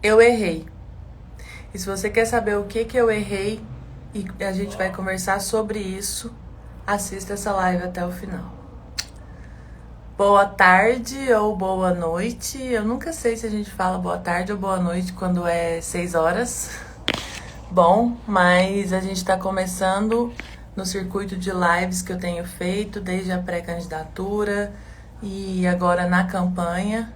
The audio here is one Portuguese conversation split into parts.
Eu errei. E se você quer saber o que eu errei e a gente vai conversar sobre isso, assista essa live até o final. Boa tarde ou boa noite. Eu nunca sei se a gente fala boa tarde ou boa noite quando é 6 horas. Bom, mas a gente está começando no circuito de lives que eu tenho feito desde a pré-candidatura e agora na campanha.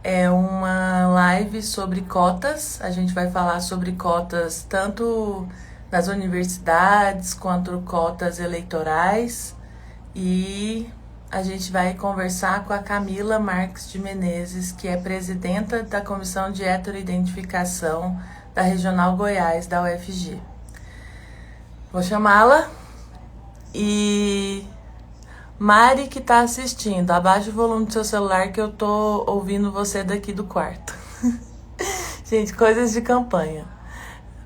É uma live sobre cotas. A gente vai falar sobre cotas tanto nas universidades quanto cotas eleitorais. E a gente vai conversar com a Camila Marques de Menezes, que é presidenta da Comissão de Heteroidentificação da Regional Goiás, da UFG. Vou chamá-la e Mari que tá assistindo, abaixa o volume do seu celular que eu tô ouvindo você daqui do quarto. Gente, coisas de campanha.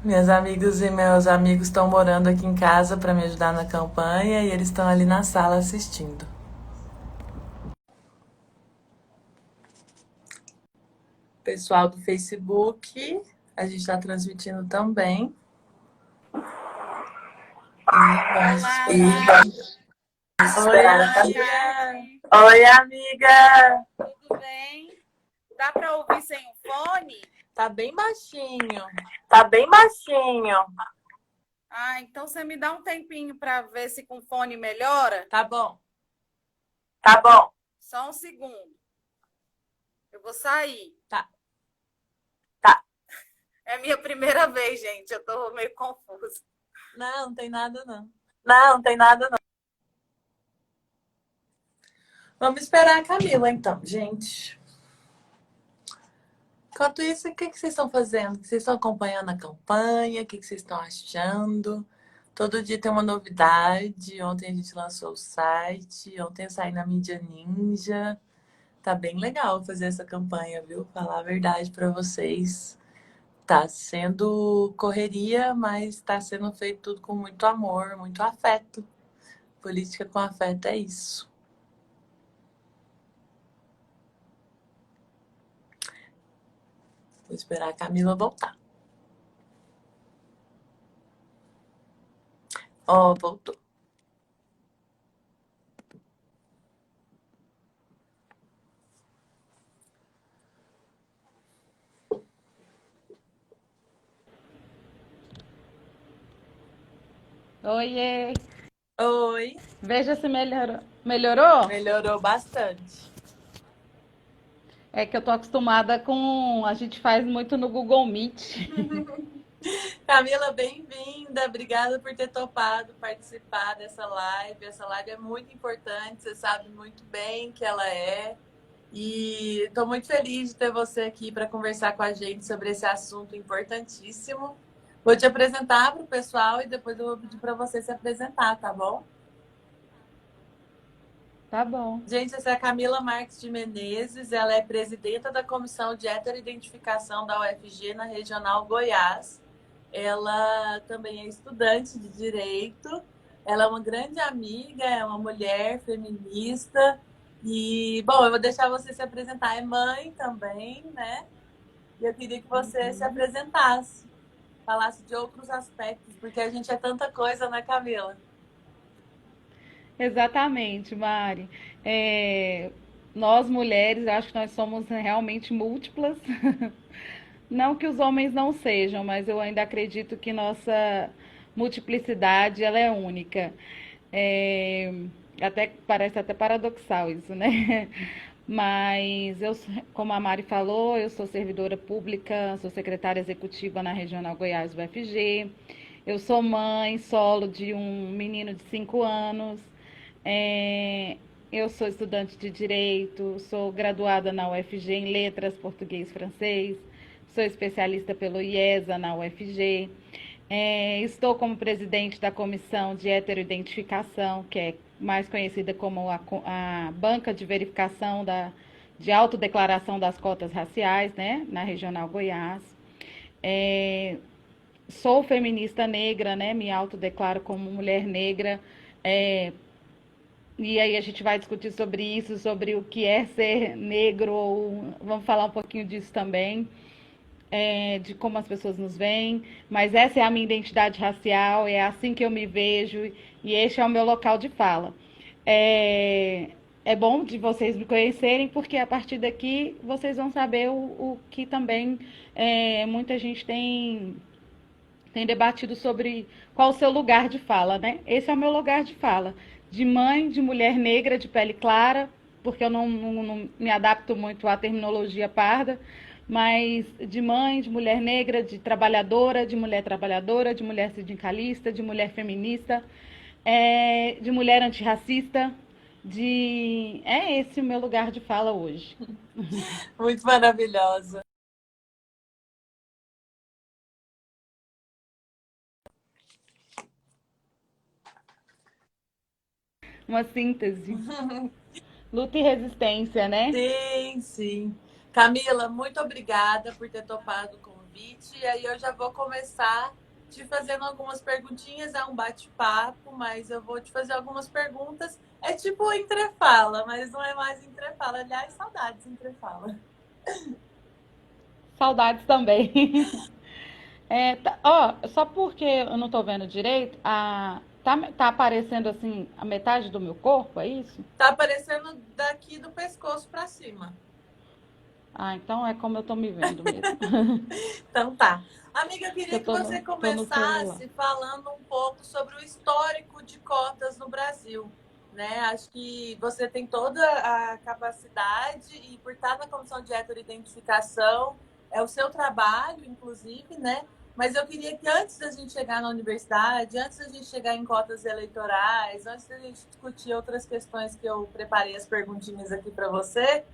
Minhas amigas e meus amigos estão morando aqui em casa para me ajudar na campanha e eles estão ali na sala assistindo. Pessoal do Facebook, a gente está transmitindo também. Olá, Mari. Oi, amiga. Oi, amiga. Tudo bem? Dá para ouvir sem o fone? Tá bem baixinho. Ah, então você me dá um tempinho para ver se com fone melhora? Tá bom. Só um segundo. Eu vou sair. Tá. É a minha primeira vez, gente. Eu tô meio confusa. Não tem nada não. Vamos esperar a Camila então, gente. Enquanto isso, o que vocês estão fazendo? Vocês estão acompanhando a campanha? O que vocês estão achando? Todo dia tem uma novidade. Ontem a gente lançou o site. Ontem eu saí na mídia Ninja. Tá bem legal fazer essa campanha, viu? Falar a verdade para vocês. Tá sendo correria, mas tá sendo feito tudo com muito amor, muito afeto. Política com afeto é isso. Vou esperar a Camila voltar. Ó, voltou. Oiê. Oi. Veja se melhorou. Melhorou? Melhorou bastante. É que eu tô acostumada com... A gente faz muito no Google Meet. Camila, bem-vinda. Obrigada por ter topado participar dessa live. Essa live é muito importante, você sabe muito bem que ela é. E estou muito feliz de ter você aqui para conversar com a gente sobre esse assunto importantíssimo. Vou te apresentar para o pessoal e depois eu vou pedir para você se apresentar, tá bom? Tá bom. Gente, essa é a Camila Marques de Menezes, ela é presidenta da Comissão de Heteroidentificação da UFG na Regional Goiás. Ela também é estudante de Direito, ela é uma grande amiga, é uma mulher feminista e, bom, eu vou deixar você se apresentar, é mãe também, né? E eu queria que você se apresentasse, falasse de outros aspectos, porque a gente é tanta coisa, né, Camila? Exatamente, Mari. Nós mulheres, acho que nós somos realmente múltiplas. Não que os homens não sejam, mas eu ainda acredito que nossa multiplicidade ela é única. É, até parece até paradoxal isso, né? Mas eu, como a Mari falou, eu sou servidora pública, sou secretária executiva na Regional Goiás UFG. Eu sou mãe solo de um menino de 5 anos. É, eu sou estudante de Direito, sou graduada na UFG em Letras, Português e Francês, sou especialista pelo IESA na UFG, estou como presidente da Comissão de Heteroidentificação, que é mais conhecida como a Banca de Verificação de Autodeclaração das Cotas Raciais, né, na Regional Goiás. Sou feminista negra, né, me autodeclaro como mulher negra, e aí a gente vai discutir sobre isso, sobre o que é ser negro, ou vamos falar um pouquinho disso também. de como as pessoas nos veem, mas essa é a minha identidade racial, é assim que eu me vejo e este é o meu local de fala. É, é bom de vocês me conhecerem, porque a partir daqui vocês vão saber o que também muita gente tem debatido sobre qual o seu lugar de fala, né? Esse é o meu lugar de fala, de mãe, de mulher negra, de pele clara, porque eu não me adapto muito à terminologia parda, mas de mãe, de mulher negra, de mulher sindicalista, de mulher feminista, de mulher antirracista, é esse o meu lugar de fala hoje. Muito maravilhosa. Uma síntese. Luta e resistência, né? Sim, sim. Camila, muito obrigada por ter topado o convite. E aí eu já vou começar te fazendo algumas perguntinhas, é um bate-papo, mas eu vou te fazer algumas perguntas. É tipo entrefala, mas não é mais entrefala. Aliás, saudades entrefala. Saudades também. Só porque eu não tô vendo direito, tá aparecendo assim a metade do meu corpo, é isso? Tá aparecendo daqui do pescoço para cima. Ah, então é como eu tô me vendo mesmo. Então tá. Amiga, eu queria Eu que você tô no celular. começasse falando um pouco sobre o histórico de cotas no Brasil. Né? Acho que você tem toda a capacidade e por estar na comissão de heteroidentificação, é o seu trabalho, inclusive, né? Mas eu queria que antes da gente chegar na universidade, antes da gente chegar em cotas eleitorais, antes da gente discutir outras questões que eu preparei as perguntinhas aqui para você,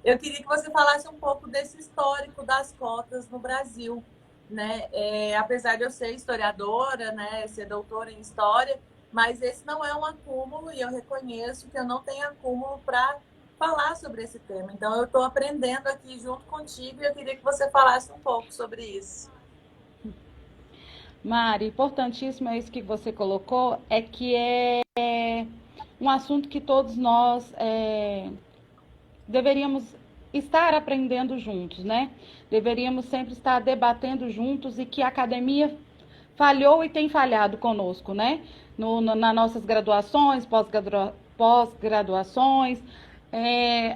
eu queria que você falasse um pouco desse histórico das cotas no Brasil, né? Apesar de eu ser historiadora, né, ser doutora em história, mas esse não é um acúmulo e eu reconheço que eu não tenho acúmulo para falar sobre esse tema. Então eu estou aprendendo aqui junto contigo e eu queria que você falasse um pouco sobre isso. Mari, importantíssimo é isso que você colocou, é que é um assunto que todos nós deveríamos estar aprendendo juntos, né? Deveríamos sempre estar debatendo juntos e que a academia falhou e tem falhado conosco, né? Nas nossas graduações, pós-graduações,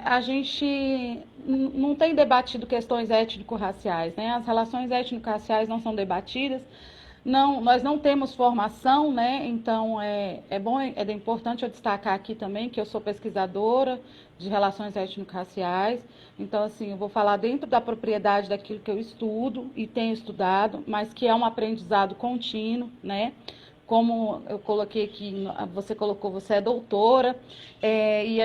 a gente não tem debatido questões étnico-raciais, né? As relações étnico-raciais não são debatidas, não, nós não temos formação, né? Então é importante eu destacar aqui também que eu sou pesquisadora de relações étnico-raciais. Então, assim, eu vou falar dentro da propriedade daquilo que eu estudo e tenho estudado, mas que é um aprendizado contínuo, né? Como eu coloquei aqui, você colocou, você é doutora, e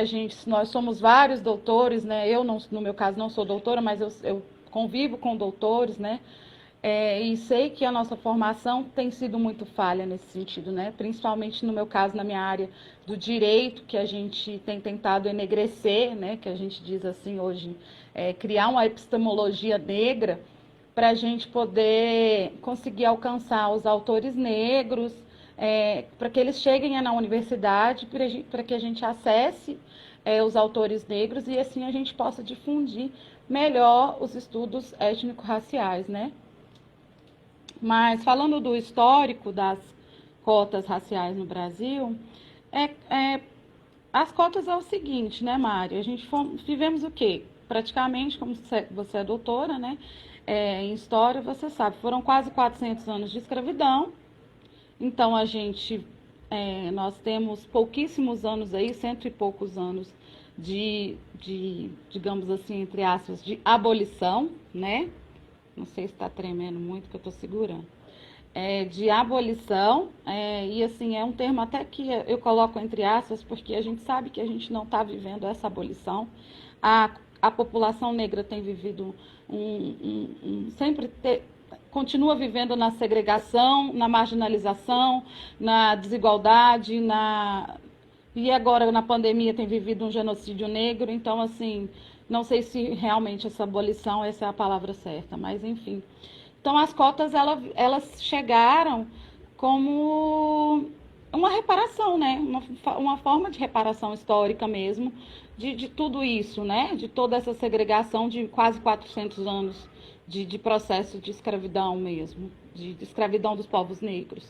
nós somos vários doutores, né? Eu, não, no meu caso, não sou doutora, mas eu convivo com doutores, né? E sei que a nossa formação tem sido muito falha nesse sentido, né? Principalmente no meu caso, na minha área do direito, que a gente tem tentado enegrecer, né? Que a gente diz assim hoje, criar uma epistemologia negra para a gente poder conseguir alcançar os autores negros, para que eles cheguem na universidade, para que a gente acesse os autores negros e assim a gente possa difundir melhor os estudos étnico-raciais, né? Mas falando do histórico das cotas raciais no Brasil, é, é, as cotas é o seguinte, né, Mário? Vivemos o quê? Praticamente, como você é doutora, né, em história, você sabe, foram quase 400 anos de escravidão. Então, nós temos pouquíssimos anos aí, cento e poucos anos digamos assim, entre aspas, de abolição, né? Não sei se está tremendo muito que eu estou segurando, de abolição, e assim, é um termo até que eu coloco entre aspas, porque a gente sabe que a gente não está vivendo essa abolição. A população negra tem vivido continua vivendo na segregação, na marginalização, na desigualdade, e agora na pandemia tem vivido um genocídio negro, então assim, não sei se realmente essa abolição, essa é a palavra certa, mas enfim. Então as cotas elas chegaram como uma reparação, né? Uma forma de reparação histórica mesmo, de tudo isso, né? De toda essa segregação de quase 400 anos de processo de escravidão mesmo, de escravidão dos povos negros.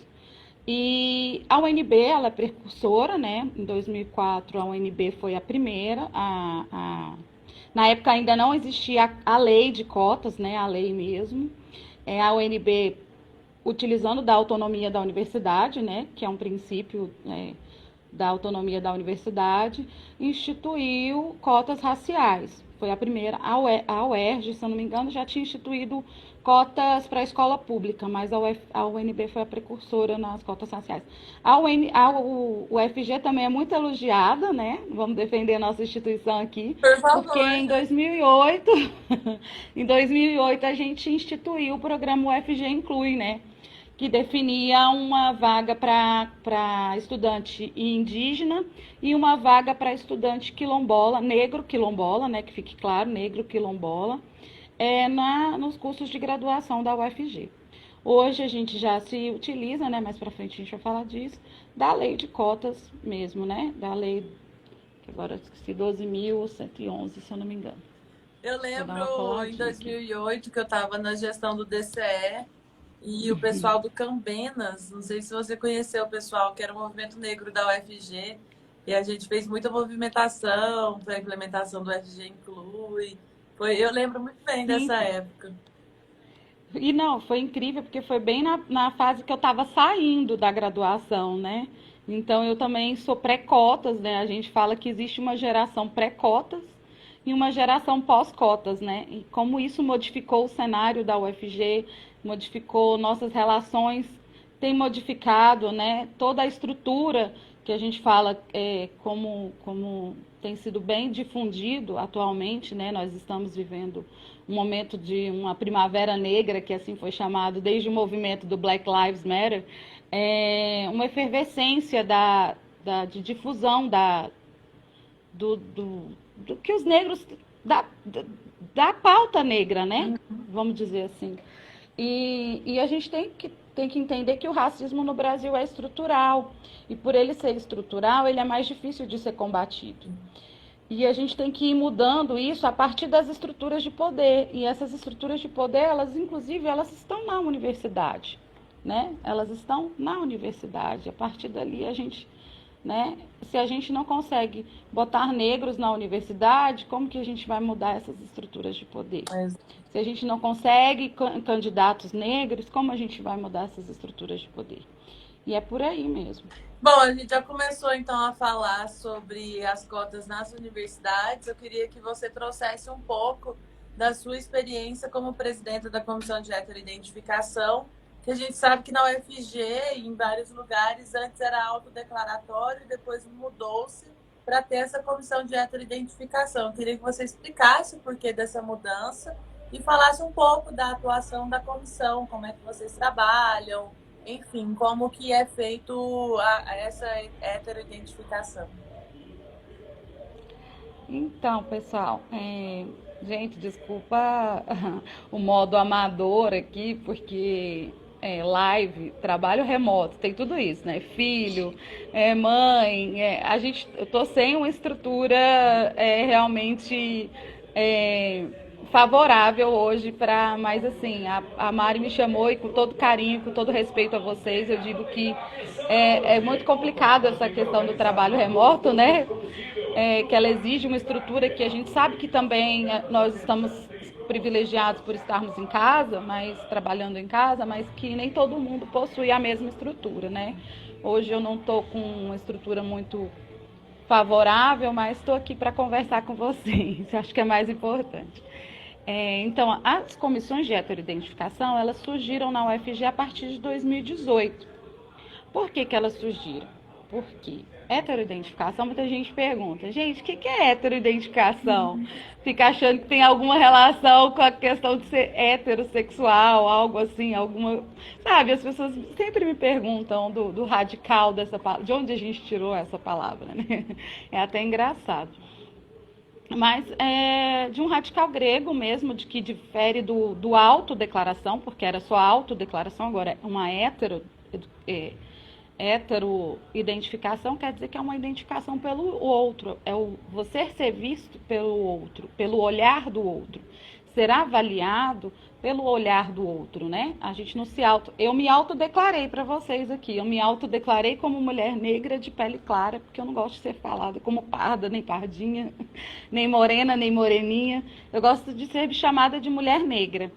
E a UNB, ela é precursora, né? Em 2004, a UNB foi a primeira. Na época ainda não existia a lei de cotas, né? A lei mesmo. A UNB, utilizando da autonomia da universidade, né? Que é um princípio, da autonomia da universidade, instituiu cotas raciais. Foi a primeira. A UERJ, se eu não me engano, já tinha instituído cotas para a escola pública, mas a UNB foi a precursora nas cotas raciais. A UFG também é muito elogiada, né? Vamos defender a nossa instituição aqui, Por porque favor. em 2008, em 2008 a gente instituiu o programa UFG Inclui, né? Que definia uma vaga para estudante indígena e uma vaga para estudante quilombola, negro quilombola, né, que fique claro, negro quilombola, nos cursos de graduação da UFG. Hoje a gente já se utiliza, né, mais para frente a gente vai falar disso, da lei de cotas mesmo, né, da lei, que agora esqueci, 12.111, se eu não me engano. Eu lembro em 2008 que eu estava na gestão do DCE e o pessoal do Cambenas, não sei se você conheceu o pessoal, que era o Movimento Negro da UFG, e a gente fez muita movimentação para a implementação do UFG Inclui. Eu lembro muito bem Sim, dessa época. e não, foi incrível porque foi bem na fase que eu estava saindo da graduação, né? Então eu também sou pré-cotas, né? A gente fala que existe uma geração pré-cotas e uma geração pós-cotas, né? E como isso modificou o cenário da UFG, modificou nossas relações, tem modificado, né? Toda a estrutura que a gente fala, como tem sido bem difundido atualmente, né? Nós estamos vivendo um momento de uma primavera negra, que assim foi chamado desde o movimento do Black Lives Matter, uma efervescência de difusão do que os negros, da pauta negra, né? Vamos dizer assim. E a gente tem que entender que o racismo no Brasil é estrutural. E por ele ser estrutural, ele é mais difícil de ser combatido. E a gente tem que ir mudando isso a partir das estruturas de poder. E essas estruturas de poder, elas, inclusive, elas estão na universidade, né? Elas estão na universidade. A partir dali, a gente, né? Se a gente não consegue botar negros na universidade, como que a gente vai mudar essas estruturas de poder? Se a gente não consegue candidatos negros, como a gente vai mudar essas estruturas de poder? E é por aí mesmo. Bom, a gente já começou então a falar sobre as cotas nas universidades. Eu queria que você trouxesse um pouco da sua experiência como presidenta da Comissão de Heteroidentificação, que a gente sabe que na UFG, em vários lugares, antes era autodeclaratório e depois mudou-se para ter essa Comissão de Heteroidentificação. Eu queria que você explicasse o porquê dessa mudança e falasse um pouco da atuação da comissão, como é que vocês trabalham, enfim, como que é feito essa heteroidentificação. Então, pessoal, gente, desculpa o modo amador aqui, porque live, trabalho remoto, tem tudo isso, né? Filho, mãe, eu tô sem uma estrutura realmente favorável hoje para, mas assim, a Mari me chamou e com todo carinho, com todo respeito a vocês, eu digo que é muito complicado essa questão do trabalho remoto, né? Que ela exige uma estrutura que a gente sabe que também nós estamos privilegiados por estarmos em casa, mas trabalhando em casa, mas que nem todo mundo possui a mesma estrutura, né? Hoje eu não estou com uma estrutura muito favorável, mas estou aqui para conversar com vocês, acho que é mais importante. Então, as comissões de heteroidentificação, elas surgiram na UFG a partir de 2018. Por que elas surgiram? Porque heteroidentificação, muita gente pergunta, gente, o que é heteroidentificação? Fica achando que tem alguma relação com a questão de ser heterossexual, algo assim, alguma... Sabe, as pessoas sempre me perguntam do radical dessa palavra, de onde a gente tirou essa palavra, né? É até engraçado. Mas de um radical grego mesmo, de que difere do autodeclaração, porque era só autodeclaração, agora é uma Hétero-identificação quer dizer que é uma identificação pelo outro, é o você ser visto pelo outro, pelo olhar do outro, ser avaliado pelo olhar do outro, né? A gente não se auto... Eu me autodeclarei para vocês aqui, eu me autodeclarei como mulher negra de pele clara, porque eu não gosto de ser falada como parda, nem pardinha, nem morena, nem moreninha. Eu gosto de ser chamada de mulher negra.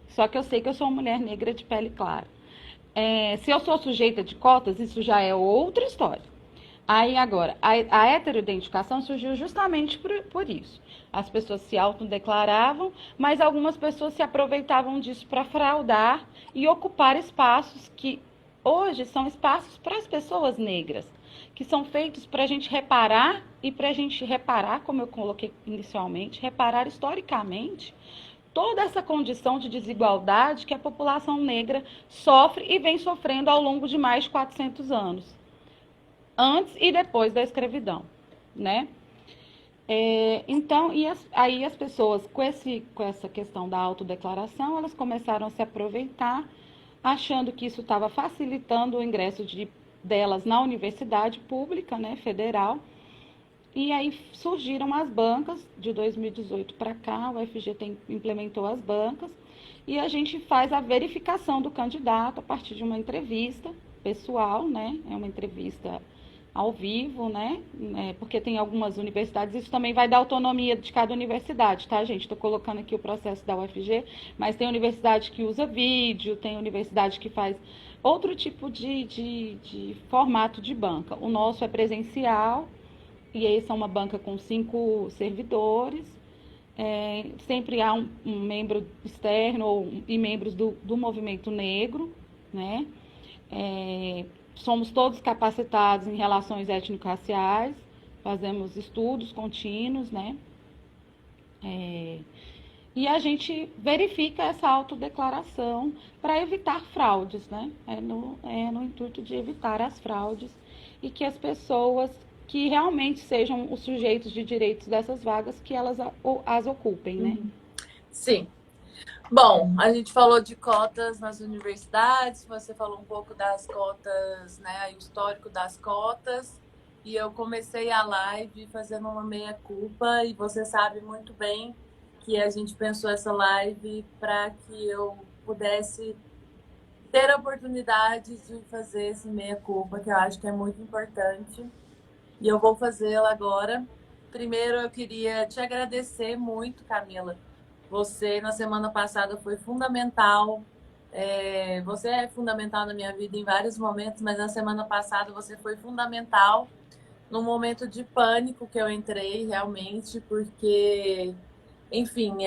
Só que eu sei que eu sou uma mulher negra de pele clara. Se eu sou sujeita de cotas, isso já é outra história. Aí agora, a heteroidentificação surgiu justamente por isso. As pessoas se autodeclaravam, mas algumas pessoas se aproveitavam disso para fraudar e ocupar espaços que hoje são espaços para as pessoas negras, que são feitos para a gente reparar e para a gente reparar, como eu coloquei inicialmente, reparar historicamente toda essa condição de desigualdade que a população negra sofre e vem sofrendo ao longo de mais de 400 anos, antes e depois da escravidão, né? Então, aí as pessoas, com essa questão da autodeclaração, elas começaram a se aproveitar, achando que isso estava facilitando o ingresso delas na universidade pública, né, federal. E aí surgiram as bancas, de 2018 para cá, o UFG implementou as bancas, e a gente faz a verificação do candidato a partir de uma entrevista pessoal, né? É uma entrevista ao vivo, né? Porque tem algumas universidades, isso também vai dar autonomia de cada universidade, tá, gente? Estou colocando aqui o processo da UFG, mas tem universidade que usa vídeo, tem universidade que faz outro tipo de formato de banca. O nosso é presencial, e aí são uma banca com 5 servidores. Sempre há um membro externo e membros do movimento negro, né? Somos todos capacitados em relações étnico-raciais, fazemos estudos contínuos, né? E a gente verifica essa autodeclaração para evitar fraudes, né? No intuito de evitar as fraudes e que as pessoas que realmente sejam os sujeitos de direitos dessas vagas, que elas as ocupem, né? Sim. Bom, a gente falou de cotas nas universidades, você falou um pouco das cotas, né, o histórico das cotas, e eu comecei a live fazendo uma meia-culpa, e você sabe muito bem que a gente pensou essa live para que eu pudesse ter a oportunidade de fazer esse meia-culpa, que eu acho que é muito importante, e eu vou fazê-la agora. Primeiro, eu queria te agradecer muito, Camila. Você, na semana passada, foi fundamental. Você é fundamental na minha vida em vários momentos, mas na semana passada você foi fundamental no momento de pânico que eu entrei, realmente, porque, enfim,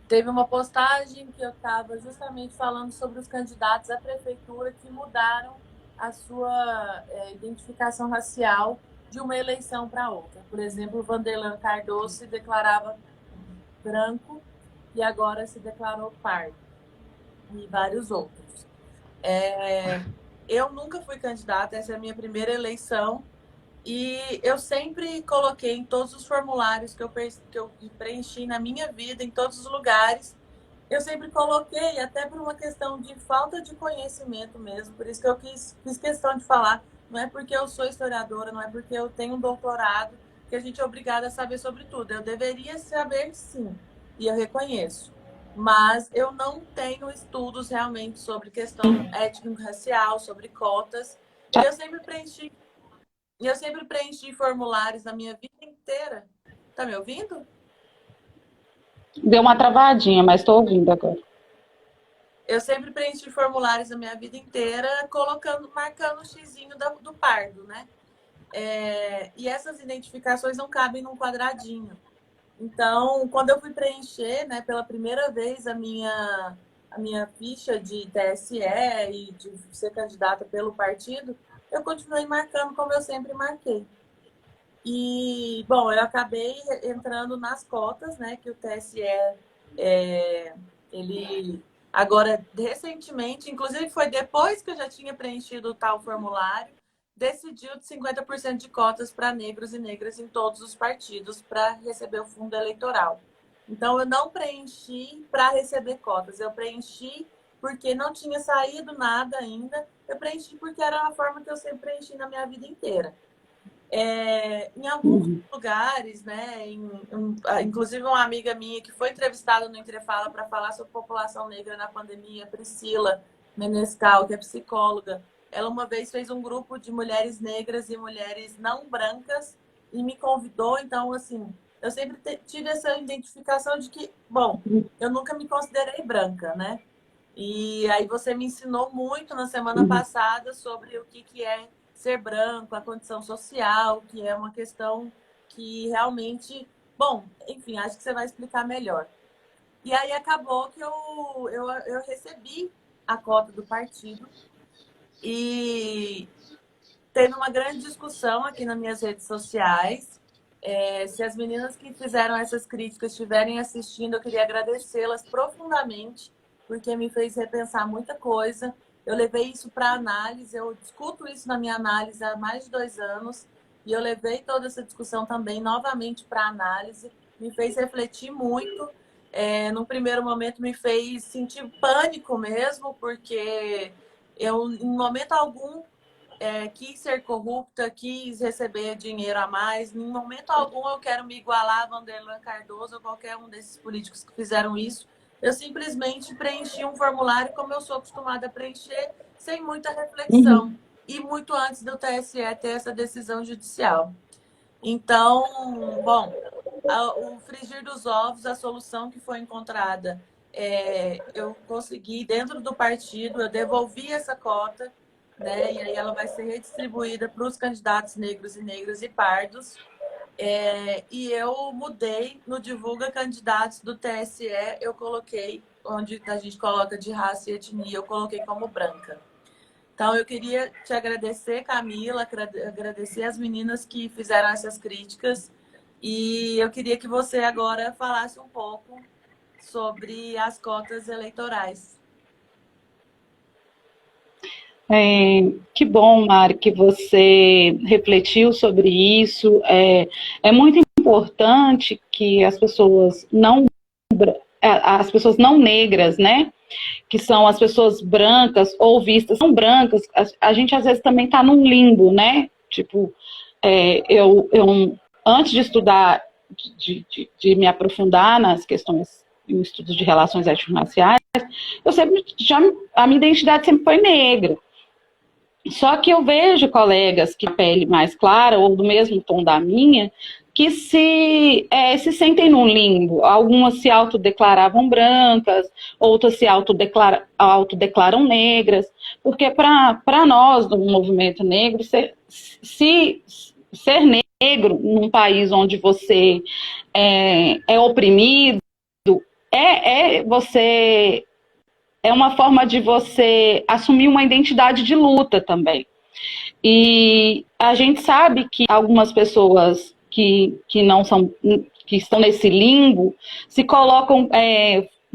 teve uma postagem que eu estava justamente falando sobre os candidatos à prefeitura que mudaram a sua identificação racial de uma eleição para outra. Por exemplo, o Vanderlan Cardoso se declarava branco e agora se declarou pardo, e vários outros. Eu nunca fui candidata, essa é a minha primeira eleição, e eu sempre coloquei em todos os formulários que eu preenchi na minha vida, em todos os lugares, eu sempre coloquei, até por uma questão de falta de conhecimento mesmo, por isso que eu fiz questão de falar. Não é porque eu sou historiadora, não é porque eu tenho um doutorado que a gente é obrigada a saber sobre tudo. Eu deveria saber, sim, e eu reconheço. Mas eu não tenho estudos realmente sobre questão étnico-racial, sobre cotas. E eu sempre preenchi formulários na minha vida inteira. Tá me ouvindo? Deu uma travadinha, mas estou ouvindo agora. Eu sempre preenchi formulários a minha vida inteira, marcando o xizinho do pardo, né? E essas identificações não cabem num quadradinho. Então, quando eu fui preencher, né, pela primeira vez a minha ficha de TSE e de ser candidata pelo partido, eu continuei marcando como eu sempre marquei. E, bom, eu acabei entrando nas cotas, né, que o TSE, ele agora, recentemente, inclusive foi depois que eu já tinha preenchido o tal formulário, decidiu de 50% de cotas para negros e negras em todos os partidos para receber o fundo eleitoral. Então, eu não preenchi para receber cotas, eu preenchi porque não tinha saído nada ainda. Eu preenchi porque era a forma que eu sempre preenchi na minha vida inteira. Em alguns lugares, né, inclusive uma amiga minha que foi entrevistada no Entrefala para falar sobre população negra na pandemia, Priscila Menescal, que é psicóloga, ela uma vez fez um grupo de mulheres negras e mulheres não brancas e me convidou. Então, assim, eu sempre tive essa identificação de que, bom, eu nunca me considerei branca, né? E aí você me ensinou muito na semana passada sobre o que é ser branco, a condição social, que é uma questão que realmente... Bom, enfim, acho que você vai explicar melhor. E aí acabou que eu recebi a cota do partido e teve uma grande discussão aqui nas minhas redes sociais. Se as meninas que fizeram essas críticas estiverem assistindo, eu queria agradecê-las profundamente, porque me fez repensar muita coisa. Eu levei isso para análise, eu discuto isso na minha análise há mais de 2 anos, e eu levei toda essa discussão também novamente para análise. Me fez refletir muito. No primeiro momento me fez sentir pânico mesmo, porque eu, em momento algum, quis ser corrupta, quis receber dinheiro a mais. Em momento algum eu quero me igualar a Vanderlan Cardoso ou qualquer um desses políticos que fizeram isso. Eu simplesmente preenchi um formulário como eu sou acostumada a preencher, sem muita reflexão. E muito antes do TSE ter essa decisão judicial. Então, bom, o frigir dos ovos, a solução que foi encontrada, eu consegui, dentro do partido, eu devolvi essa cota, né? E aí ela vai ser redistribuída para os candidatos negros e negras e pardos. E eu mudei no Divulga Candidatos do TSE, eu coloquei, onde a gente coloca de raça e etnia, eu coloquei como branca. Então, eu queria te agradecer, Camila, agradecer as meninas que fizeram essas críticas. E eu queria que você agora falasse um pouco sobre as cotas eleitorais. Que bom, Mari, que você refletiu sobre isso. É muito importante que as pessoas não negras, né, que são as pessoas brancas ou vistas são brancas, a gente às vezes também está num limbo, né? Tipo, eu antes de estudar, de me aprofundar nas questões, em estudos de relações étnico-raciais, a minha identidade sempre foi negra. Só que eu vejo colegas que pele mais clara ou do mesmo tom da minha, que se sentem num limbo. Algumas se autodeclaravam brancas, outras se autodeclaram negras, porque para nós, do movimento negro, ser negro num país onde você é oprimido, você é uma forma de você assumir uma identidade de luta também. E a gente sabe que algumas pessoas que não são, que estão nesse limbo, se colocam,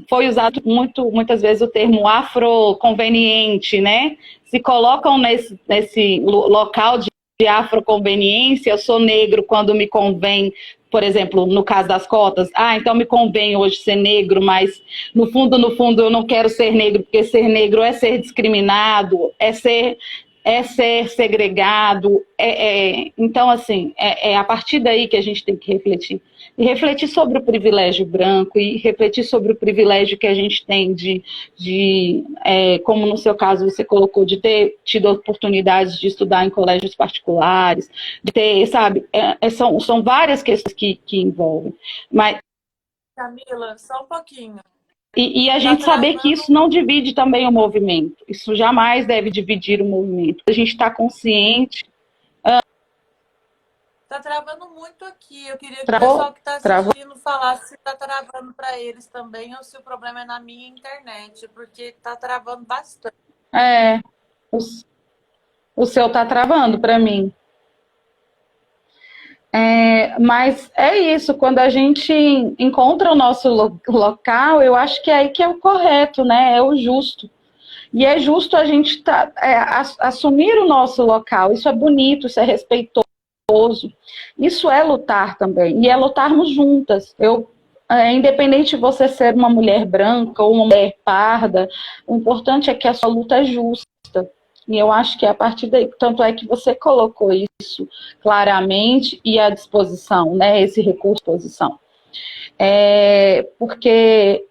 foi usado muitas vezes o termo afroconveniente, né? Se colocam nesse local de afroconveniência. Eu sou negro quando me convém, por exemplo, no caso das cotas, então me convém hoje ser negro, mas no fundo eu não quero ser negro, porque ser negro é ser discriminado, é ser segregado. Então, assim, a partir daí que a gente tem que refletir. E refletir sobre o privilégio branco, e refletir sobre o privilégio que a gente tem como no seu caso você colocou, de ter tido oportunidades de estudar em colégios particulares, de ter, sabe, são várias questões que envolvem. Mas, Camila, só um pouquinho. E a gente saber que isso não divide também o movimento. Isso jamais deve dividir o movimento. A gente está consciente. Tá travando muito aqui. Eu queria que o pessoal que está assistindo falasse se está travando para eles também ou se o problema é na minha internet, porque está travando bastante. O seu está travando para mim. Mas é isso, quando a gente encontra o nosso local, eu acho que é aí que é o correto, né? É o justo. E é justo a gente assumir o nosso local. Isso é bonito, isso é respeitoso. Isso é lutar também. E é lutarmos juntas. independente de você ser uma mulher branca ou uma mulher parda, o importante é que a sua luta é justa. E eu acho que é a partir daí, tanto é que você colocou isso claramente e à disposição, né, esse recurso à disposição. Porque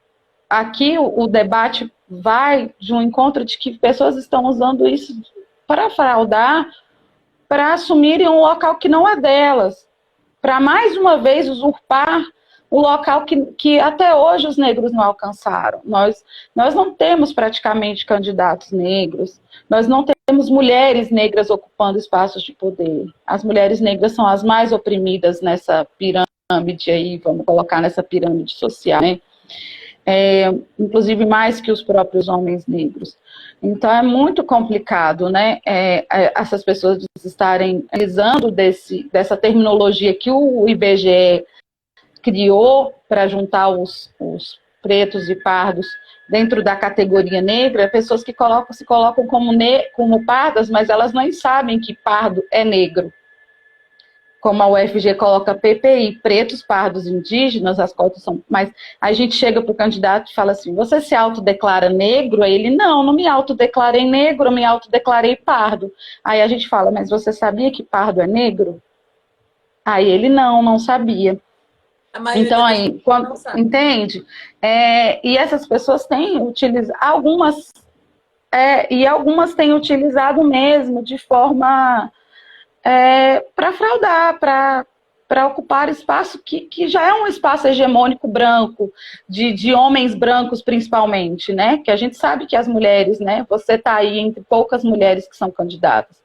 aqui o debate vai de um encontro de que pessoas estão usando isso para fraudar, para assumirem um local que não é delas, para mais uma vez usurpar o local que até hoje os negros não alcançaram. Nós não temos praticamente candidatos negros, nós não temos mulheres negras ocupando espaços de poder. As mulheres negras são as mais oprimidas nessa pirâmide aí, vamos colocar nessa pirâmide social, né? Inclusive mais que os próprios homens negros. Então é muito complicado, né, essas pessoas estarem utilizando dessa terminologia que o IBGE criou para juntar os pretos e pardos dentro da categoria negra, pessoas que se colocam como pardas, mas elas não sabem que pardo é negro. Como a UFG coloca PPI, pretos, pardos, indígenas, as cotas são... Mas a gente chega para o candidato e fala assim, você se autodeclara negro? Aí ele, não me autodeclarei negro, eu me autodeclarei pardo. Aí a gente fala, mas você sabia que pardo é negro? Aí ele, não sabia. Então aí, entende? E essas pessoas têm utilizado, algumas têm utilizado mesmo de forma... para fraudar, para ocupar espaço que já é um espaço hegemônico branco, de homens brancos principalmente, né? Que a gente sabe que as mulheres, né? Você está aí entre poucas mulheres que são candidatas.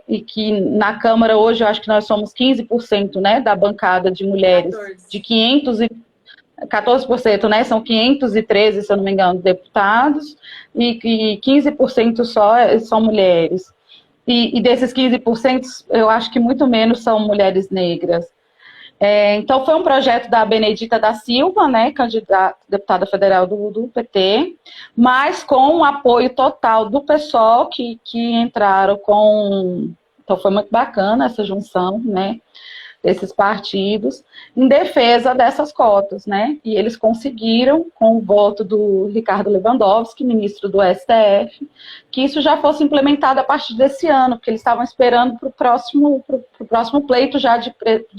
E que na Câmara hoje eu acho que nós somos 15%, né, da bancada de mulheres, 14. De 14%, né? São 513, se eu não me engano, deputados, e 15% só são mulheres. E desses 15%, eu acho que muito menos são mulheres negras. Então, foi um projeto da Benedita da Silva, né, candidata, deputada federal do PT, mas com o apoio total do pessoal que entraram com... Então, foi muito bacana essa junção, né, desses partidos, em defesa dessas cotas, né? E eles conseguiram, com o voto do Ricardo Lewandowski, ministro do STF, que isso já fosse implementado a partir desse ano, porque eles estavam esperando para o próximo pleito já de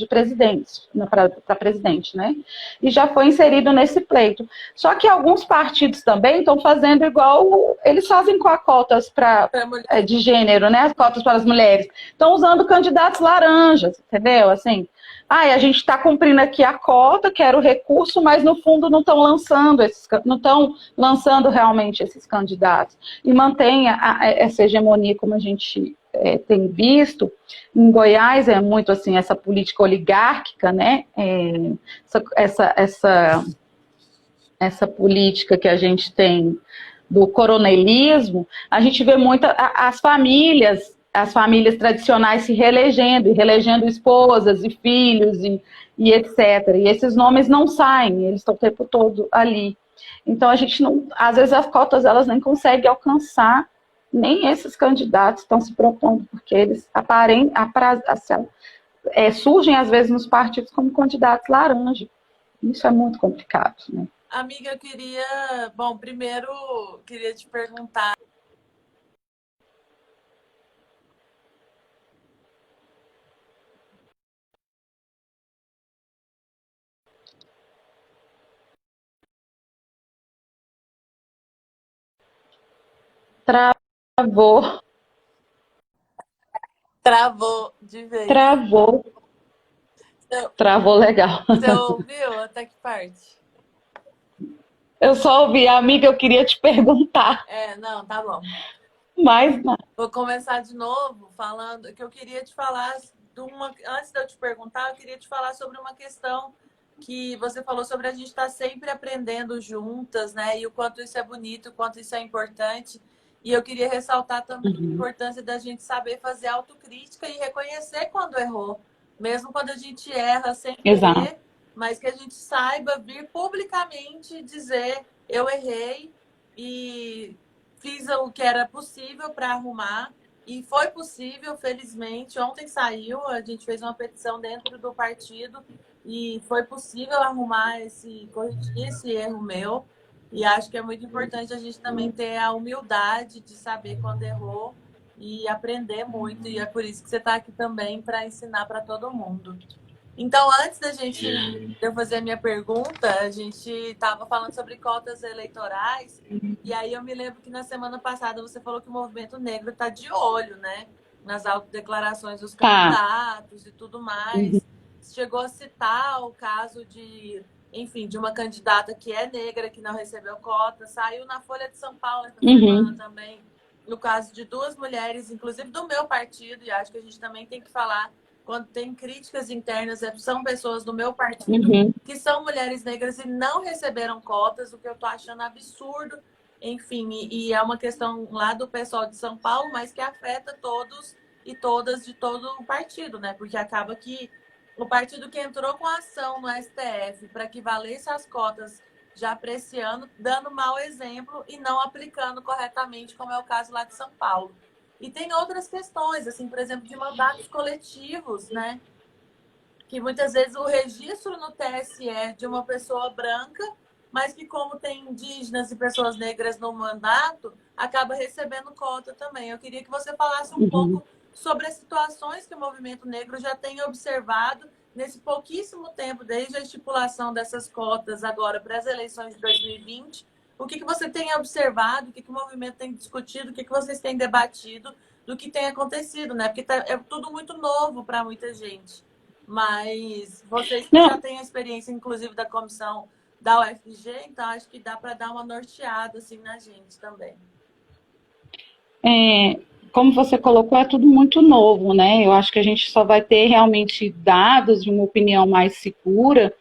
presidente, para presidente, né? E já foi inserido nesse pleito. Só que alguns partidos também estão fazendo igual eles fazem com as cotas de gênero, né? As cotas para as mulheres. Estão usando candidatos laranjas, entendeu? Assim, a gente está cumprindo aqui a cota, quero o recurso, mas no fundo não estão lançando realmente esses candidatos. E mantém essa hegemonia, como a gente tem visto. Em Goiás é muito assim, essa política oligárquica, né? Essa política que a gente tem do coronelismo, a gente vê muito as famílias tradicionais se reelegendo, e reelegendo esposas e filhos e etc. E esses nomes não saem, eles estão o tempo todo ali. Então a gente não, às vezes as cotas elas nem conseguem alcançar, nem esses candidatos estão se propondo, porque eles surgem às vezes nos partidos como candidatos laranja. Isso é muito complicado, né? Amiga, eu queria... Bom, primeiro, queria te perguntar... Travou. Travou de vez. Travou. Travou legal. Você ouviu? Até que parte? Eu só ouvi, amiga, eu queria te perguntar. Não, tá bom. Mas não. Vou começar de novo falando que eu queria te falar antes de eu te perguntar, eu queria te falar sobre uma questão que você falou sobre a gente estar sempre aprendendo juntas, né? E o quanto isso é bonito, o quanto isso é importante. E eu queria ressaltar também a importância da gente saber fazer autocrítica e reconhecer quando errou. Mesmo quando a gente erra sem querer, mas que a gente saiba vir publicamente dizer eu errei e fiz o que era possível para arrumar. E foi possível, felizmente. Ontem saiu, a gente fez uma petição dentro do partido e foi possível arrumar corrigir esse erro meu. E acho que é muito importante a gente também ter a humildade de saber quando errou e aprender muito. E é por isso que você está aqui também, para ensinar para todo mundo. Então, antes de eu fazer a minha pergunta, a gente estava falando sobre cotas eleitorais, e aí eu me lembro que na semana passada você falou que o movimento negro está de olho, né? Nas autodeclarações dos candidatos e tudo mais. Chegou a citar o caso enfim, de uma candidata que é negra, que não recebeu cota. Saiu na Folha de São Paulo essa semana também, no caso de duas mulheres, inclusive do meu partido, e acho que a gente também tem que falar quando tem críticas internas, são pessoas do meu partido que são mulheres negras e não receberam cotas, o que eu tô achando absurdo. Enfim, e é uma questão lá do pessoal de São Paulo, mas que afeta todos e todas de todo o partido, né? Porque acaba que o partido que entrou com a ação no STF para que valesse as cotas já para esse ano, dando mau exemplo e não aplicando corretamente, como é o caso lá de São Paulo. E tem outras questões, assim, por exemplo, de mandatos coletivos, né? Que muitas vezes o registro no TSE é de uma pessoa branca, mas que como tem indígenas e pessoas negras no mandato, acaba recebendo cota também. Eu queria que você falasse um pouco sobre as situações que o movimento negro já tem observado nesse pouquíssimo tempo, desde a estipulação dessas cotas agora para as eleições de 2020. O que você tem observado, o que o movimento tem discutido, o que vocês têm debatido do que tem acontecido, né? Porque é tudo muito novo para muita gente. Mas vocês que já têm a experiência, inclusive, da comissão da UFG, então acho que dá para dar uma norteada assim, na gente também. Como você colocou, é tudo muito novo, né? Eu acho que a gente só vai ter realmente dados de uma opinião mais segura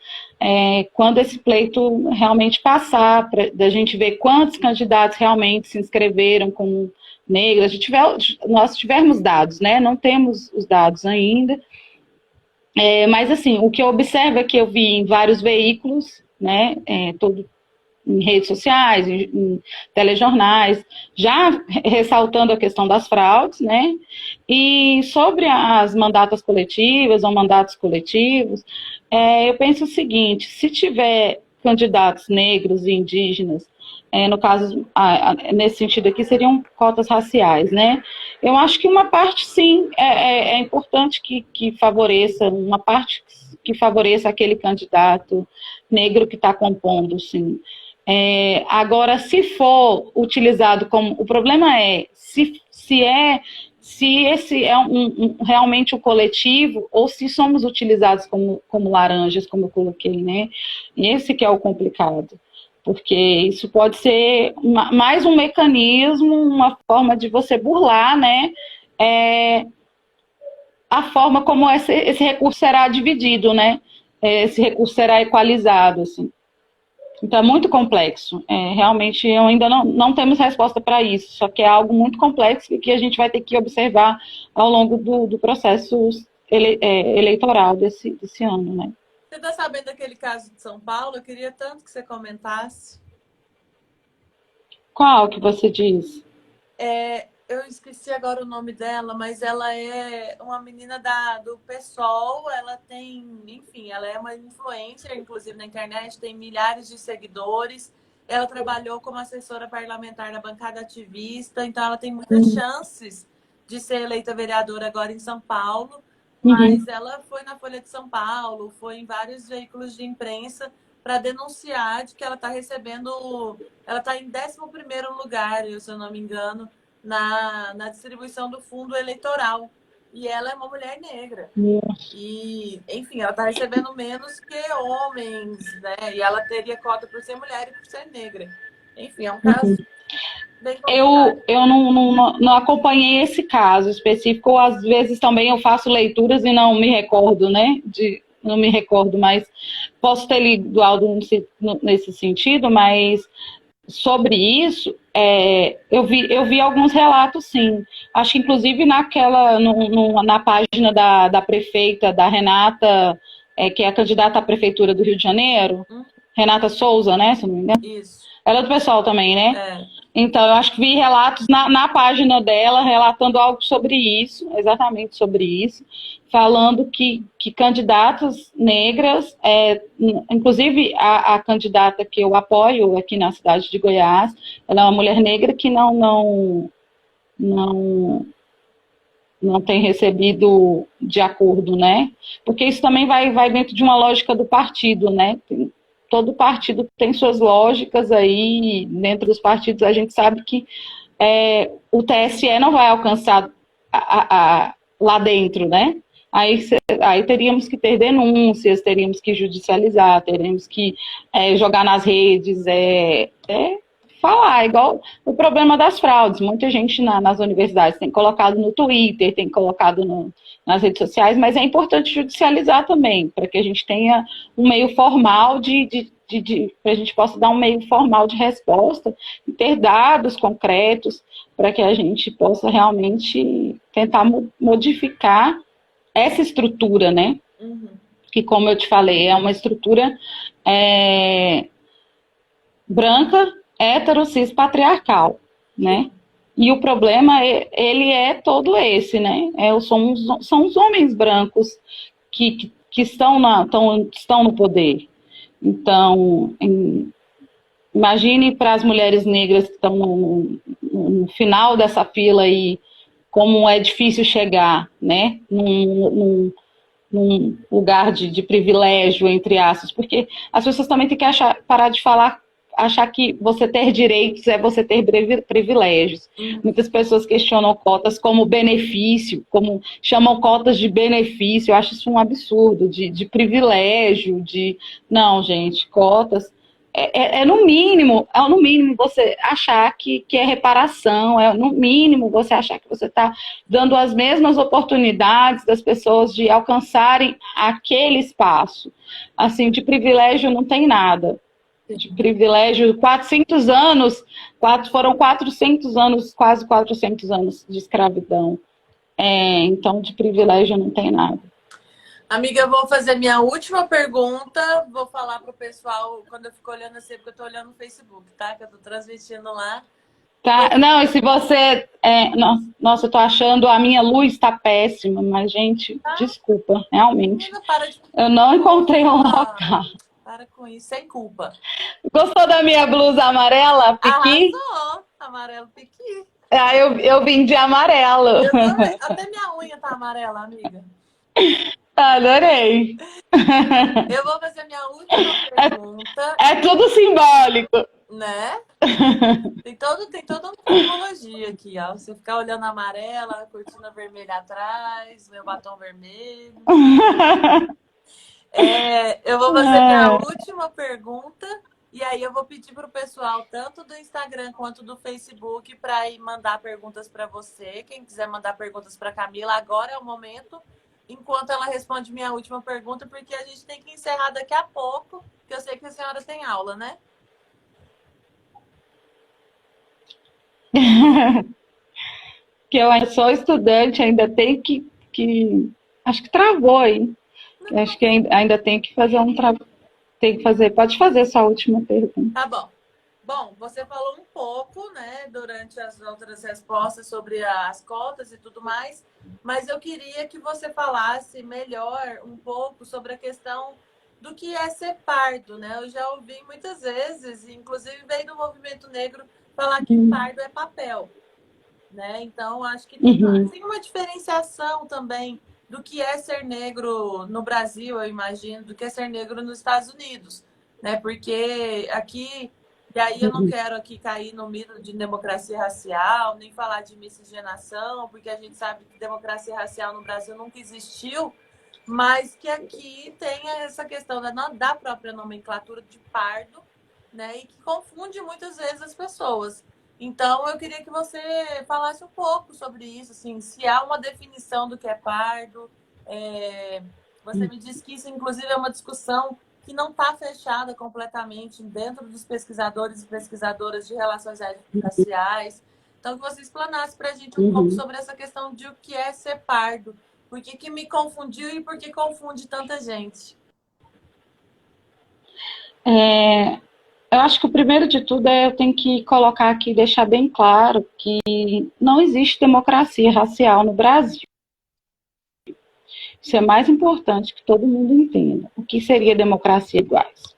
quando esse pleito realmente passar, da gente ver quantos candidatos realmente se inscreveram como negros. Nós tivermos dados, né? Não temos os dados ainda. Mas, assim, o que eu observo é que eu vi em vários veículos, né? Em redes sociais, em telejornais, já ressaltando a questão das fraudes, né? E sobre as mandatas coletivas ou mandatos coletivos, eu penso o seguinte: se tiver candidatos negros e indígenas, no caso, nesse sentido aqui, seriam cotas raciais, né? Eu acho que uma parte, sim, é importante que favoreça, uma parte que favoreça aquele candidato negro que está compondo, sim. Agora, se for utilizado como... O problema se esse é realmente um coletivo ou se somos utilizados como laranjas, como eu coloquei, né? E esse que é o complicado. Porque isso pode ser mais um mecanismo, uma forma de você burlar, né? A forma como esse recurso será dividido, né? Esse recurso será equalizado, assim. Então, é muito complexo. Realmente, eu ainda não temos resposta para isso, só que é algo muito complexo e que a gente vai ter que observar ao longo do processo eleitoral desse ano, né? Você está sabendo daquele caso de São Paulo? Eu queria tanto que você comentasse. Qual que você diz? Eu esqueci agora o nome dela, mas ela é uma menina do PSOL, ela tem, enfim, ela é uma influencer, inclusive na internet, tem milhares de seguidores, ela trabalhou como assessora parlamentar na bancada ativista, então ela tem muitas chances de ser eleita vereadora agora em São Paulo, mas ela foi na Folha de São Paulo, foi em vários veículos de imprensa para denunciar de que ela está recebendo, ela está em 11º lugar, se eu não me engano, na distribuição do fundo eleitoral. E ela é uma mulher negra. E, enfim, ela está recebendo menos que homens, né? E ela teria cota por ser mulher e por ser negra. Enfim, é um caso bem complicado. Eu não acompanhei esse caso específico, ou às vezes também eu faço leituras e não me recordo, né? Não me recordo, mas posso ter lido algo nesse sentido, mas sobre isso, eu vi alguns relatos, sim. Acho que, inclusive, na página da prefeita, da Renata, que é a candidata à prefeitura do Rio de Janeiro, Renata Souza, né, se não me engano? Isso. Ela é do pessoal também, né? É. Então, eu acho que vi relatos na página dela relatando algo sobre isso, exatamente sobre isso, falando que candidatas negras, inclusive a candidata que eu apoio aqui na cidade de Goiás, ela é uma mulher negra que não, não tem recebido de acordo, né? Porque isso também vai dentro de uma lógica do partido, né? Todo partido tem suas lógicas aí, dentro dos partidos a gente sabe que o TSE não vai alcançar lá dentro, né? Aí teríamos que ter denúncias, teríamos que judicializar, teríamos que jogar nas redes, falar, igual o problema das fraudes. Muita gente nas universidades tem colocado no Twitter, tem colocado nas redes sociais, mas é importante judicializar também, para que a gente tenha um meio formal para a gente possa dar um meio formal de resposta e ter dados concretos para que a gente possa realmente tentar modificar essa estrutura, né? Uhum. Que, como eu te falei, é uma estrutura branca, hétero, cis, patriarcal, né? E o problema, ele é todo esse, né? São os homens brancos que estão no poder. Então, imagine para as mulheres negras que estão no final dessa fila aí, como é difícil chegar, né? Num lugar de privilégio, entre aspas, porque as pessoas também têm que parar de achar que você ter direitos é você ter privilégios. Muitas pessoas questionam cotas como benefício, como chamam cotas de benefício. Eu acho isso um absurdo, de privilégio, Não, gente, cotas no mínimo você achar que é reparação, no mínimo você achar que você está dando as mesmas oportunidades das pessoas de alcançarem aquele espaço. Assim, de privilégio não tem nada. De privilégio, 400 anos, foram 400 anos, quase 400 anos de escravidão. Então, de privilégio não tem nada. Amiga, eu vou fazer minha última pergunta. Vou falar pro pessoal, quando eu fico olhando assim, porque eu tô olhando no Facebook, tá? Que eu tô transmitindo lá. Tá, não, e se você. Nossa, eu tô achando a minha luz tá péssima, mas, gente, desculpa, realmente. Menina, para de... Eu não encontrei um local. Para com isso, sem culpa. Gostou da minha blusa amarela, piqui? Arrasou! Amarelo piqui. Eu vim de amarelo. Eu também. Até minha unha tá amarela, amiga. Adorei. Eu vou fazer minha última pergunta. É tudo simbólico. Né? Tem toda uma simbologia aqui, ó. Você ficar olhando a amarela, a cortina vermelha atrás, meu batom vermelho. Eu vou fazer minha última pergunta e aí eu vou pedir para o pessoal, tanto do Instagram quanto do Facebook, para ir mandar perguntas para você. Quem quiser mandar perguntas para Camila, agora é o momento, enquanto ela responde minha última pergunta, porque a gente tem que encerrar daqui a pouco, porque eu sei que a senhora tem aula, né? Que eu sou estudante, ainda tem que acho que travou aí. Acho que ainda tem que fazer tem que fazer. Pode fazer sua última pergunta. Tá bom. Bom, você falou um pouco, né, durante as outras respostas sobre as cotas e tudo mais, mas eu queria que você falasse melhor um pouco sobre a questão do que é ser pardo, né? Eu já ouvi muitas vezes, inclusive veio do movimento negro, falar que pardo é papel, né? Então, acho que tem uma diferenciação também do que é ser negro no Brasil, eu imagino, do que é ser negro nos Estados Unidos, né? Porque aqui, e aí eu não quero aqui cair no mito de democracia racial, nem falar de miscigenação, porque a gente sabe que democracia racial no Brasil nunca existiu, mas que aqui tem essa questão da própria nomenclatura de pardo, né? E que confunde muitas vezes as pessoas. Então, eu queria que você falasse um pouco sobre isso, assim, se há uma definição do que é pardo. Você me disse que isso, inclusive, é uma discussão que não está fechada completamente dentro dos pesquisadores e pesquisadoras de relações raciais. Então, que você explanasse para a gente um pouco sobre essa questão de o que é ser pardo. Por que me confundiu e por que confunde tanta gente? Eu acho que o primeiro de tudo eu tenho que colocar aqui, deixar bem claro que não existe democracia racial no Brasil. Isso é mais importante que todo mundo entenda. O que seria democracia iguais?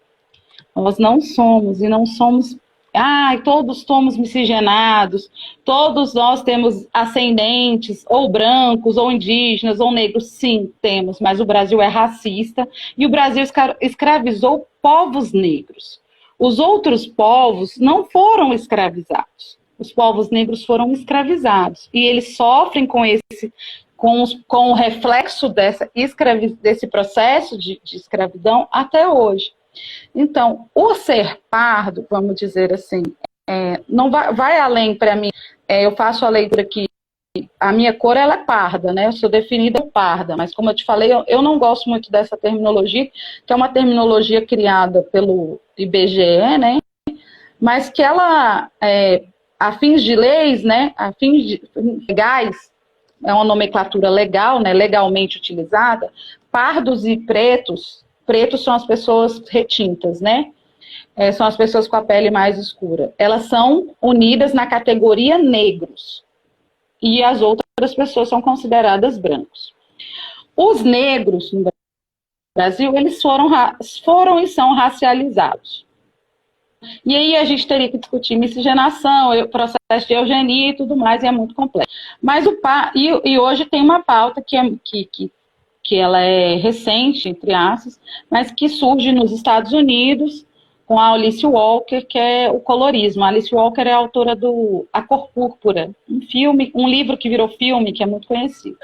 Nós não somos, e não somos. Todos somos miscigenados, todos nós temos ascendentes, ou brancos, ou indígenas, ou negros. Sim, temos, mas o Brasil é racista e o Brasil escravizou povos negros. Os outros povos não foram escravizados. Os povos negros foram escravizados e eles sofrem com o reflexo desse processo de escravidão até hoje. Então, o ser pardo, vamos dizer assim, não vai além para mim. Eu faço a leitura que a minha cor ela é parda, né? Eu sou definida parda, mas como eu te falei, eu não gosto muito dessa terminologia, que é uma terminologia criada pelo IBGE, né? Mas que ela, a fins de leis, né? A fins legais, é uma nomenclatura legal, né? Legalmente utilizada, pardos e pretos. Pretos são as pessoas retintas, né? São as pessoas com a pele mais escura. Elas são unidas na categoria negros. E as outras pessoas são consideradas brancos. Os negros no Brasil, eles foram e são racializados. E aí a gente teria que discutir miscigenação, processo de eugenia e tudo mais, e é muito complexo. Mas hoje tem uma pauta que ela é recente, entre aspas, mas que surge nos Estados Unidos com a Alice Walker, que é o colorismo. A Alice Walker é a autora do A Cor Púrpura, um livro que virou filme, que é muito conhecido.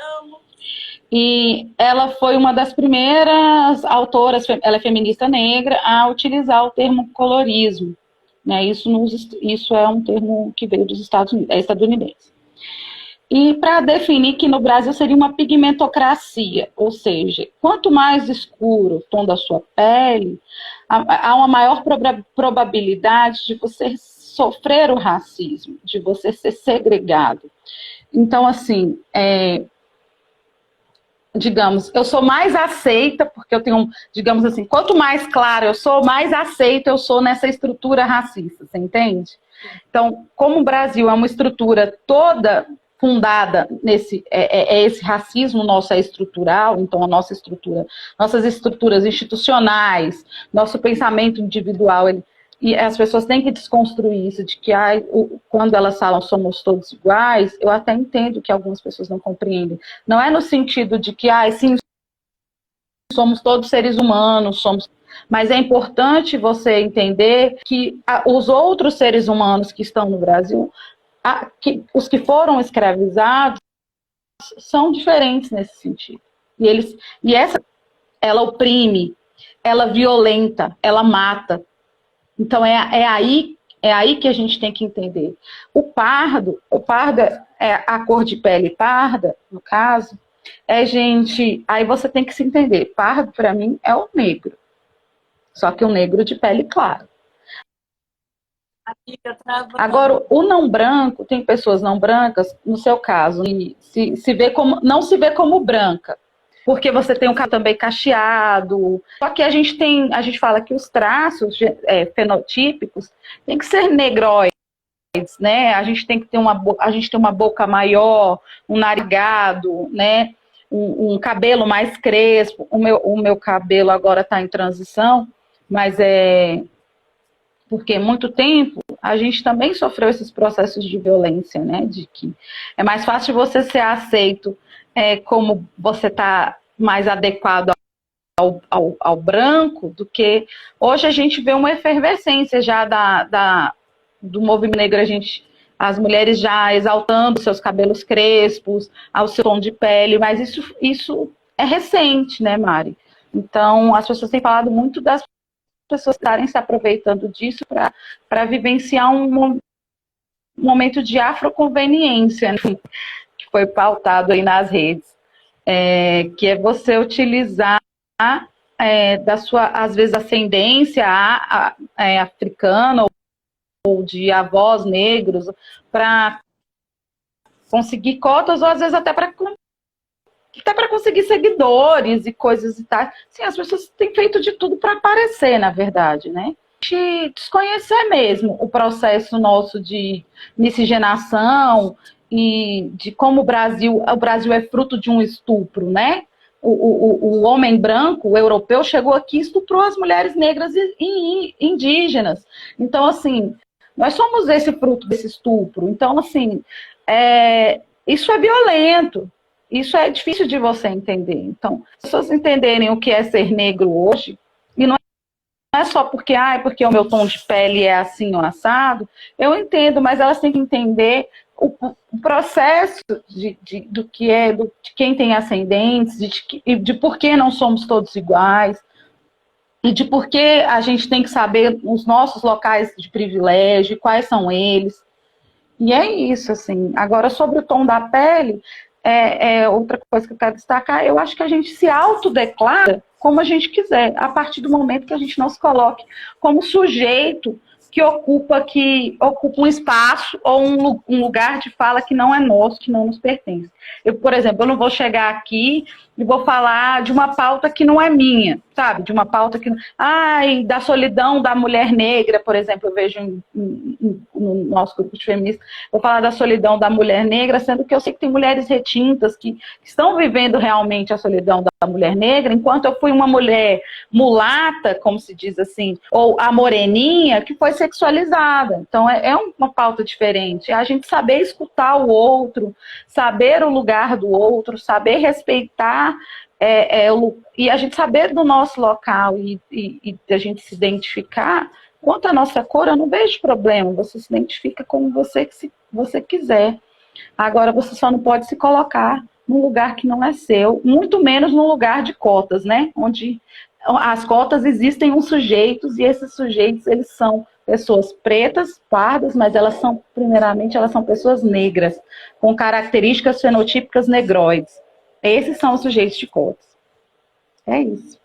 E ela foi uma das primeiras autoras, ela é feminista negra, a utilizar o termo colorismo. Né? Isso é um termo que veio dos Estados Unidos, é estadunidense. E para definir que no Brasil seria uma pigmentocracia, ou seja, quanto mais escuro o tom da sua pele, há uma maior probabilidade de você sofrer o racismo, de você ser segregado. Então, assim, digamos, eu sou mais aceita, porque eu tenho, digamos assim, quanto mais clara eu sou, mais aceita eu sou nessa estrutura racista, você entende? Então, como o Brasil é uma estrutura toda fundada esse racismo nosso é estrutural, então a nossas estruturas institucionais, nosso pensamento individual, e as pessoas têm que desconstruir isso, de que quando elas falam somos todos iguais, eu até entendo que algumas pessoas não compreendem. Não é no sentido de que, sim, somos todos seres humanos, mas é importante você entender que os outros seres humanos que estão no Brasil, os que foram escravizados, são diferentes nesse sentido. Ela oprime, ela violenta, ela mata. Então é aí que a gente tem que entender. O pardo é a cor de pele parda, no caso, aí você tem que se entender. Pardo, para mim, é o negro. Só que o negro de pele clara. Agora, o não branco, tem pessoas não brancas, no seu caso, não se vê como branca, porque você tem um cabelo também cacheado. Só que a gente fala que os traços fenotípicos tem que ser negroides, né? A gente tem uma boca maior, um narigado, né? Um cabelo mais crespo. O meu cabelo agora está em transição, mas porque muito tempo a gente também sofreu esses processos de violência, né? De que é mais fácil você ser aceito como você está mais adequado ao branco do que... Hoje a gente vê uma efervescência já do movimento negro, as mulheres já exaltando seus cabelos crespos, ao seu tom de pele, mas isso é recente, né, Mari? Então, as pessoas têm falado muito das pessoas estarem se aproveitando disso para vivenciar um momento de afroconveniência, né, que foi pautado aí nas redes, que é você utilizar da sua, às vezes, ascendência africana ou de avós negros para conseguir cotas, ou às vezes até para conseguir seguidores e coisas e tal. Sim, as pessoas têm feito de tudo para aparecer, na verdade, né? desconhecer mesmo o processo nosso de miscigenação e de como o Brasil é fruto de um estupro, né? O homem branco, o europeu, chegou aqui e estuprou as mulheres negras e indígenas. Então, assim, nós somos esse fruto desse estupro. Então, assim, isso é violento. Isso é difícil de você entender. Então, se as pessoas entenderem o que é ser negro hoje, e não é só porque, porque o meu tom de pele é assim ou assado, eu entendo, mas elas têm que entender o processo do que é, de quem tem ascendentes, de por que não somos todos iguais, e de por que a gente tem que saber os nossos locais de privilégio, quais são eles. E é isso, assim. Agora, sobre o tom da pele, outra coisa que eu quero destacar, eu acho que a gente se autodeclara como a gente quiser, a partir do momento que a gente não se coloque como sujeito que ocupa um espaço ou um lugar de fala que não é nosso, que não nos pertence. Eu, por exemplo, eu não vou chegar aqui e vou falar de uma pauta que não é minha, sabe? De uma pauta que... da solidão da mulher negra, por exemplo, eu vejo no nosso grupo de feministas, vou falar da solidão da mulher negra, sendo que eu sei que tem mulheres retintas que estão vivendo realmente a solidão da mulher negra, enquanto eu fui uma mulher mulata, como se diz assim, ou a moreninha, que foi sexualizada. Então, é uma pauta diferente. É a gente saber escutar o outro, saber o lugar do outro, saber respeitar e a gente saber do nosso local e a gente se identificar. Quanto à nossa cor, eu não vejo problema. Você se identifica como você quiser. Agora, você só não pode se colocar num lugar que não é seu, muito menos num lugar de cotas, né? Onde as cotas existem uns sujeitos, e esses sujeitos, eles são pessoas pretas, pardas, mas primeiramente, elas são pessoas negras, com características fenotípicas negroides. Esses são os sujeitos de cotas. É isso.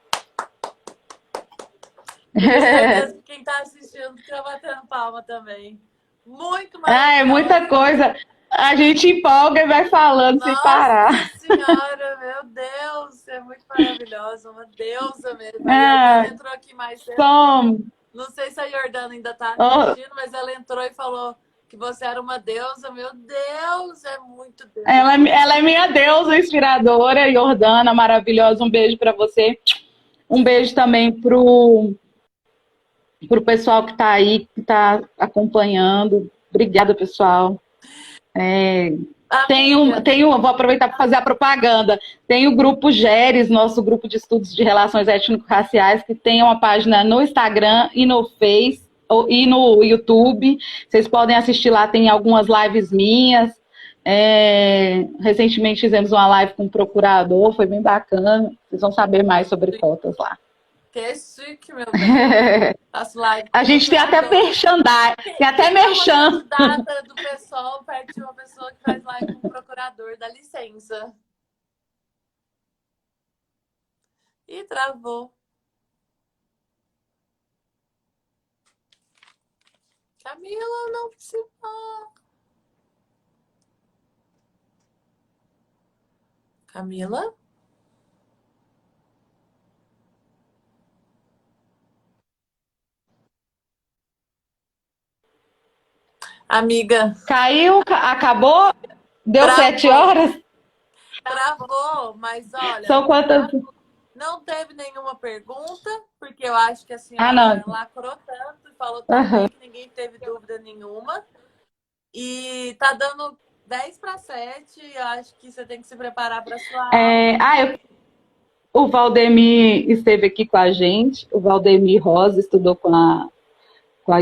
Quem está assistindo está batendo palma também. Muito maravilhoso. É muita coisa. A gente empolga e vai falando sem parar. Nossa Senhora, meu Deus, você é muito maravilhosa, uma deusa mesmo. A Jordana entrou aqui mais cedo. Não sei se a Jordana ainda está assistindo, mas ela entrou e falou que você era uma deusa. Meu Deus, é muito Deus. Ela é minha deusa inspiradora, Jordana, maravilhosa. Um beijo para você. Um beijo também pro pessoal que está aí, que está acompanhando. Obrigada, pessoal. Vou aproveitar para fazer a propaganda. Tem o grupo GERES, nosso grupo de estudos de relações étnico-raciais, que tem uma página no Instagram e no Face e no YouTube. Vocês podem assistir lá, tem algumas lives minhas. Recentemente fizemos uma live com o procurador, foi bem bacana. Vocês vão saber mais sobre cotas lá. Que chique, meu bem. Faço live. A gente tem até merchandising, tem até merchan. Data do pessoal perto de uma pessoa que faz live com o procurador, dá licença. Ih, travou. Camila, não precisa. Camila? Amiga. Caiu, acabou? Deu Travou. 7 horas? Travou, mas olha... São quantas? Não teve nenhuma pergunta, porque eu acho que a senhora lacrou tanto e falou tão bem que ninguém teve dúvida nenhuma. E tá dando 10 para 7, eu acho que você tem que se preparar para sua aula. O Valdemir esteve aqui com a gente, o Valdemir Rosa estudou com a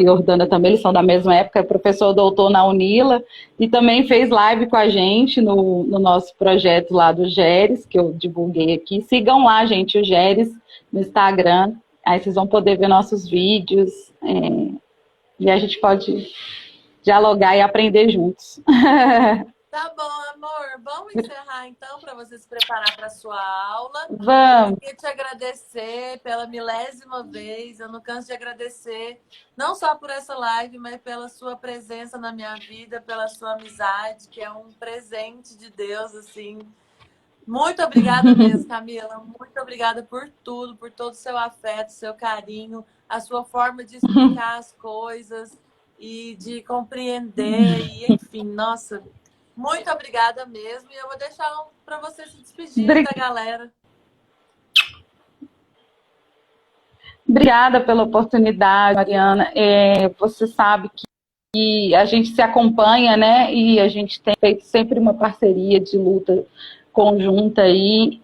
Jordana também, eles são da mesma época, é professor doutor na Unila, e também fez live com a gente no nosso projeto lá do GERES, que eu divulguei aqui. Sigam lá, gente, o GERES no Instagram, aí vocês vão poder ver nossos vídeos, e a gente pode dialogar e aprender juntos. Tá bom, amor. Vamos encerrar, então, para você se preparar para a sua aula. Vamos. Eu queria te agradecer pela milésima vez. Eu não canso de agradecer, não só por essa live, mas pela sua presença na minha vida, pela sua amizade, que é um presente de Deus, assim. Muito obrigada mesmo, Camila. Muito obrigada por tudo, por todo o seu afeto, seu carinho. a sua forma de explicar as coisas e de compreender, e enfim, nossa, muito obrigada mesmo. E eu vou deixar para você se despedir da galera. Obrigada pela oportunidade, Mariana. Você sabe que a gente se acompanha, né? E a gente tem feito sempre uma parceria de luta conjunta aí.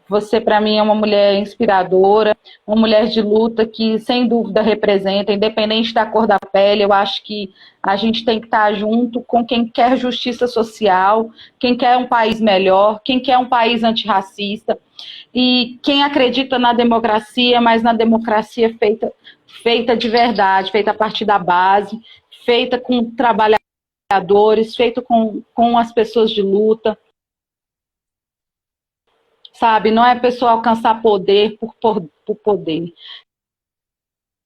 Você, para mim, é uma mulher inspiradora, uma mulher de luta que, sem dúvida, representa, independente da cor da pele. Eu acho que a gente tem que estar junto com quem quer justiça social, quem quer um país melhor, quem quer um país antirracista e quem acredita na democracia, mas na democracia feita de verdade, feita a partir da base, feita com trabalhadores, feita com as pessoas de luta. Sabe, não é a pessoa alcançar poder por poder.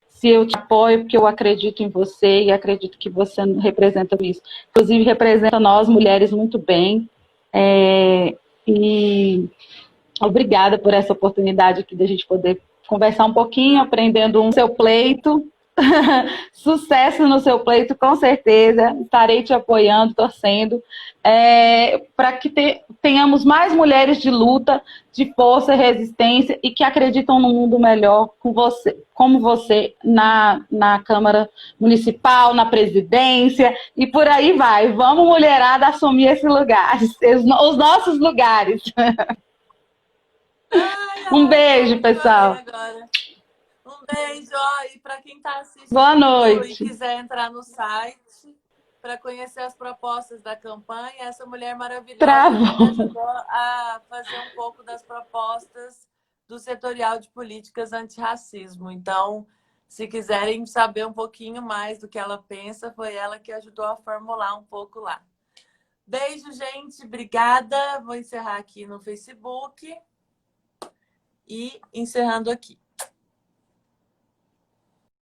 Se eu te apoio, porque eu acredito em você e acredito que você representa isso. Inclusive, representa nós, mulheres, muito bem. E obrigada por essa oportunidade aqui da gente poder conversar um pouquinho, aprendendo um seu pleito. Sucesso no seu pleito, com certeza. Estarei te apoiando, torcendo, para que tenhamos mais mulheres de luta, de força e resistência e que acreditam no mundo melhor com você, como você na Câmara Municipal, na presidência e por aí vai. Vamos, mulherada, assumir esse lugar, os nossos lugares. Um beijo, pessoal. Um beijo, ó, e para quem está assistindo Boa noite. e quiser entrar no site para conhecer as propostas da campanha, essa mulher maravilhosa me ajudou a fazer um pouco das propostas do setorial de políticas antirracismo. Então, se quiserem saber um pouquinho mais do que ela pensa, foi ela que ajudou a formular um pouco lá. Beijo, gente. Obrigada. Vou encerrar aqui no Facebook e encerrando aqui.